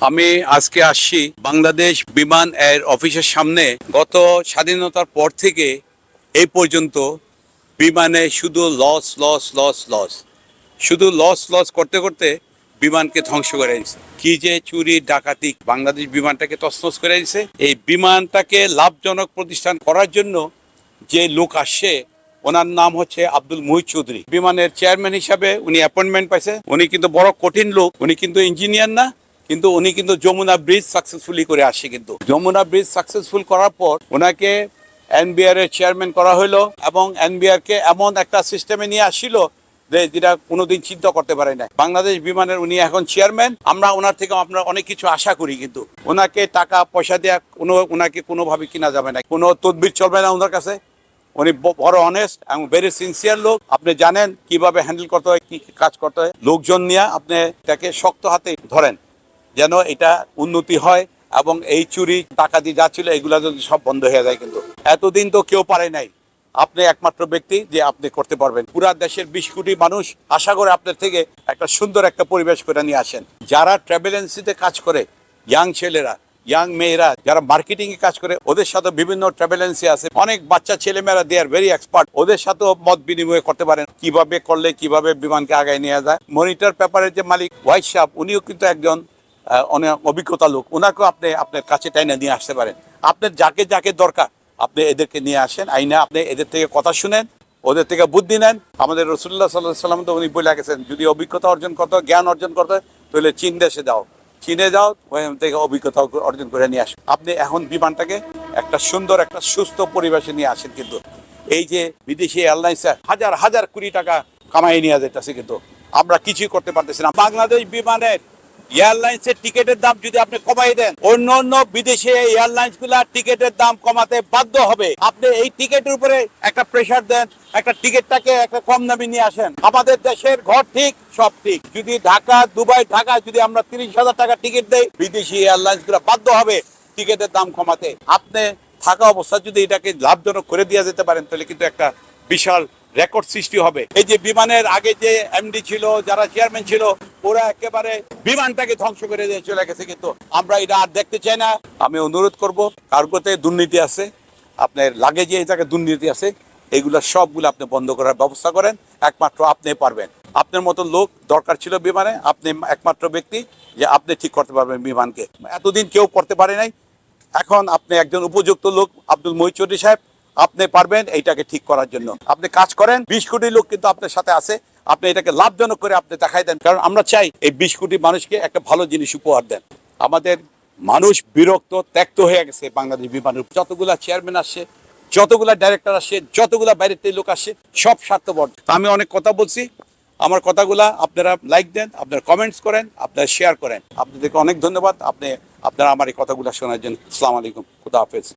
আমি আজকে আসছি বাংলাদেশ বিমান এর অফিসের সামনে। গত স্বাধীনতার পর থেকে এই পর্যন্ত বিমানে শুধু লস লস লস লস, শুধু লস লস করতে করতে বিমানকে ধ্বংস করে দিয়েছে। কি যে চুরি ডাকাতি, বাংলাদেশ বিমানটাকে তছনছ করে দিয়েছে। এই বিমানটাকে লাভজনক প্রতিষ্ঠান করার জন্য যে লোক আসছে, ওনার নাম হচ্ছে আব্দুল মুহিত চৌধুরী। বিমানের চেয়ারম্যান হিসাবে উনি অ্যাপয়েন্টমেন্ট পাইছে। উনি কিন্তু বড় কঠিন লোক, উনি কিন্তু ইঞ্জিনিয়ার না, কিন্তু উনি কিন্তু যমুনা ব্রিজ সাকসেসফুলি করে আসছে। কিন্তু যমুনা ব্রিজ সাকসেসফুল করার পর ওনাকে এনবিআর এর চেয়ারম্যান করা হলো এবং এনবিআর কে এমন একটা সিস্টেমে নিয়ে আসছিল যেটা কোনোদিন চিন্তা করতে পারে না। বাংলাদেশ বিমানের উনি এখন চেয়ারম্যান। আমরা ওনার থেকে আপনারা অনেক কিছু আশা করি, কিন্তু ওনাকে টাকা পয়সা দেওয়া ওনাকে কোনোভাবে কিনা যাবে না, কোনো তদবির চলবে না ওনার কাছে। উনি বড় অনেস্ট এবং ভেরি সিনসিয়ার লোক। আপনি জানেন কিভাবে হ্যান্ডেল করতে হয়, কি কাজ করতে হয়। লোকজন নিয়ে আপনি তাকে শক্ত হাতে ধরেন যেন এটা উন্নতি হয় এবং এই চুরি টাকা দিয়ে যাচ্ছিল এগুলা যদি সব বন্ধ হয়ে যায়। কিন্তু এতদিন তো কেউ পারে নাই, আপনি একমাত্র ব্যক্তি যে আপনি করতে পারবেন। পুরা দেশের 20 কোটি মানুষ আশা করে আপনার থেকে একটা সুন্দর একটা পরিবেশ করে নিয়ে আসেন। যারা ট্রাভেল এজেন্সিতে কাজ করে, ইয়াং ছেলেরা, ইয়াং মেয়েরা যারা মার্কেটিং এ কাজ করে, ওদের সাথে বিভিন্ন ট্রাভেল এজেন্সি আছে, অনেক বাচ্চা ছেলেমেয়েরা দে আর ভেরি এক্সপার্ট। ওদের সাথেও মত বিনিময় করতে পারেন কিভাবে করলে কিভাবে বিমানকে আগায় নিয়ে যায়। মনিটর পেপারের যে মালিক হোয়াইট সাহেব, উনিও কিন্তু একজন অনেক অভিজ্ঞতা লোক। ওনাকেও আপনি আপনার কাছে টাইনা নিয়ে আসতে পারেন। আপনার যাকে যাকে দরকার আপনি এদেরকে নিয়ে আসেন, আইনা আপনি এদের থেকে কথা শুনেন, ওদের থেকে বুদ্ধি নেন। আমাদের রাসূলুল্লাহ সাল্লাল্লাহু আলাইহি ওয়াসাল্লাম তো উনি বলে গেছেন, যদি অভিজ্ঞতা অর্জন করতে হয়, জ্ঞান অর্জন করতে হয়, তাহলে চীন দেশে যাও, চীনে যাও, ওখান থেকে অভিজ্ঞতা অর্জন করে নিয়ে আসেন। আপনি এখন বিমানটাকে একটা সুন্দর একটা সুস্থ পরিবেশে নিয়ে আসেন। কিন্তু এই যে বিদেশি এয়ারলাইন্স হাজার হাজার কোটি টাকা কামাই নিয়ে যেতেছে, কিন্তু আমরা কিছুই করতে পারতেছি না। বাংলাদেশ বিমানের এয়ারলাইন্সের টিকিটের দাম যদি আপনি কমাই দেন, অন্য অন্য বিদেশি এয়ারলাইন্স গুলা টিকিটের দাম কমাতে বাধ্য হবে। আপনি এই টিকিটের উপরে একটা প্রেসার দেন, একটা টিকিটটাকে একটা কম দামে নিয়ে আসেন। আমাদের দেশের ঘর ঠিক সব ঠিক। যদি ঢাকা দুবাই ঢাকা যদি আমরা 30,000 টাকা টিকিট দেই, বিদেশি এয়ারলাইন্স গুলা বাধ্য হবে টিকিটের দাম কমাতে। আপনি থাকা অবস্থা যদি এটাকে লাভজনক করে দিয়ে যেতে পারেন, তাহলে কিন্তু একটা বিশাল রেকর্ড সৃষ্টি হবে। এই যে বিমানের আগে যে এমডি ছিল, যারা চেয়ারম্যান ছিল, ওরা একেবারে বিমানটাকে ধ্বংস করে দিয়ে চলে গেছে। কিন্তু আমরা এটা আর দেখতে চাই না। আমি অনুরোধ করব, কার্গোতে দুর্নীতি আছে, আপনার লাগেজে এই জায়গায় দুর্নীতি আছে, এইগুলা সবগুলো আপনি বন্ধ করার ব্যবস্থা করেন। একমাত্র আপনি পারবেন। আপনার মতো লোক দরকার ছিল বিমানে। আপনি একমাত্র ব্যক্তি যে আপনি ঠিক করতে পারবেন বিমানকে। এতদিন কেউ করতে পারে নাই। এখন আপনি একজন উপযুক্ত লোক, আব্দুল মুহিত চৌধুরী সাহেব, আপনি পারবেন এইটাকে ঠিক করার জন্য। আপনি কাজ করেন, 20 কোটি লোক কিন্তু আপনার সাথে আছে। আপনি এটাকে লাভজনক করে আপনি দেখাই দেন, কারণ আমরা চাই এই 20 কোটি মানুষকে একটা ভালো জিনিস উপহার দেন। আমাদের মানুষ বিরক্ত ত্যক্ত হয়ে গেছে বাংলাদেশ বিমানের। যতগুলা চেয়ারম্যান আসছে, যতগুলা ডাইরেক্টর আসছে, যতগুলা বাইরের থেকে লোক আসছে, সব স্বার্থপর। আমি অনেক কথা বলছি, আমার কথাগুলা আপনারা লাইক দেন, আপনারা কমেন্টস করেন, আপনারা শেয়ার করেন। আপনাদেরকে অনেক ধন্যবাদ আপনারা আমার এই কথাগুলো শোনার জন্য। আসসালামু আলাইকুম, খুদা হাফেজ।